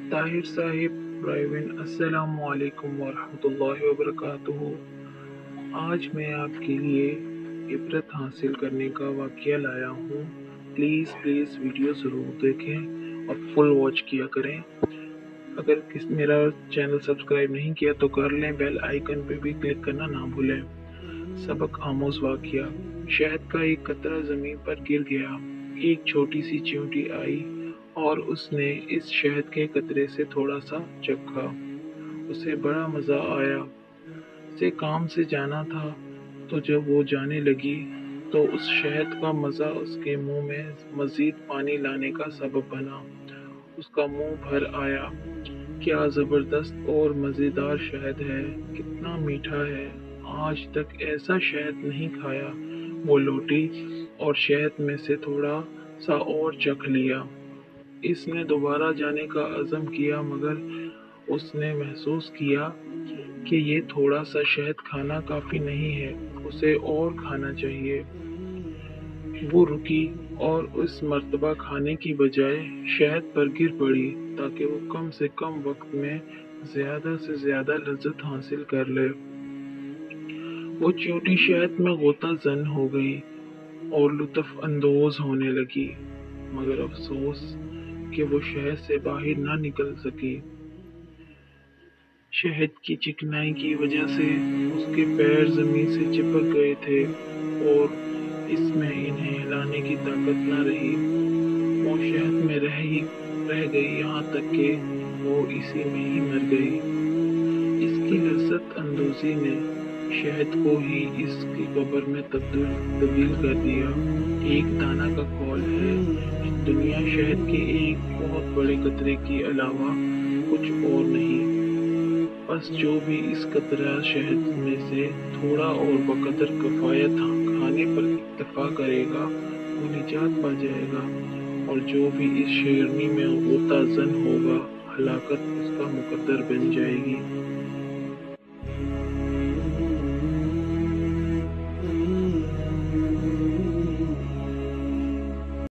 طاہر صاحب پرائیون السلام علیکم ورحمۃ اللہ وبرکاتہ۔ آج میں آپ کے لیے عبرت حاصل کرنے کا واقعہ لایا ہوں۔ پلیز ویڈیو ضرور دیکھیں اور فل واچ کیا کریں۔ اگر میرا چینل سبسکرائب نہیں کیا تو کر لیں، بیل آئیکن پہ بھی کلک کرنا نہ بھولیں۔ سبق آموز واقعہ۔ شہد کا ایک قطرہ زمین پر گر گیا۔ ایک چھوٹی سی چیونٹی آئی اور اس نے اس شہد کے قطرے سے تھوڑا سا چکھا۔ اسے بڑا مزہ آیا۔ اسے کام سے جانا تھا، تو جب وہ جانے لگی تو اس شہد کا مزہ اس کے منہ میں مزید پانی لانے کا سبب بنا۔ اس کا منہ بھر آیا۔ کیا زبردست اور مزیدار شہد ہے، کتنا میٹھا ہے، آج تک ایسا شہد نہیں کھایا۔ وہ لوٹی اور شہد میں سے تھوڑا سا اور چکھ لیا۔ اس نے دوبارہ جانے کا عزم کیا، مگر اس نے محسوس کیا کہ یہ تھوڑا سا شہد کھانا کافی نہیں ہے، اسے اور کھانا چاہیے۔ وہ رکی اور اس مرتبہ کھانے کی بجائے شہد پر گر پڑی تاکہ وہ کم سے کم وقت میں زیادہ سے زیادہ لذت حاصل کر لے۔ وہ چیونٹی شہد میں غوطہ زن ہو گئی اور لطف اندوز ہونے لگی، مگر افسوس کہ وہ شہد سے باہر نہ نکل سکی۔ شہد کی چکنائی کی وجہ سے اس کے پیر زمین سے چپک گئے تھے اور اس میں انہیں ہلانے کی طاقت نہ رہی۔ وہ شہد میں رہ گئی یہاں تک کہ وہ اسی میں ہی مر گئی۔ اس کی لذت اندوزی نے شہد کو ہی اس کی قبر میں تبدیل کر دیا۔ ایک دانہ کا قول ہے، دنیا شہد کے ایک بہت بڑے قطرے کے علاوہ کچھ اور نہیں۔ بس جو بھی اس قطرہ شہد میں سے تھوڑا اور بقدر کفایت کھانے پر اکتفا کرے گا وہ نجات پا جائے گا، اور جو بھی اس شیرنی میں غوطہ زن ہوگا ہلاکت اس کا مقدر بن جائے گی۔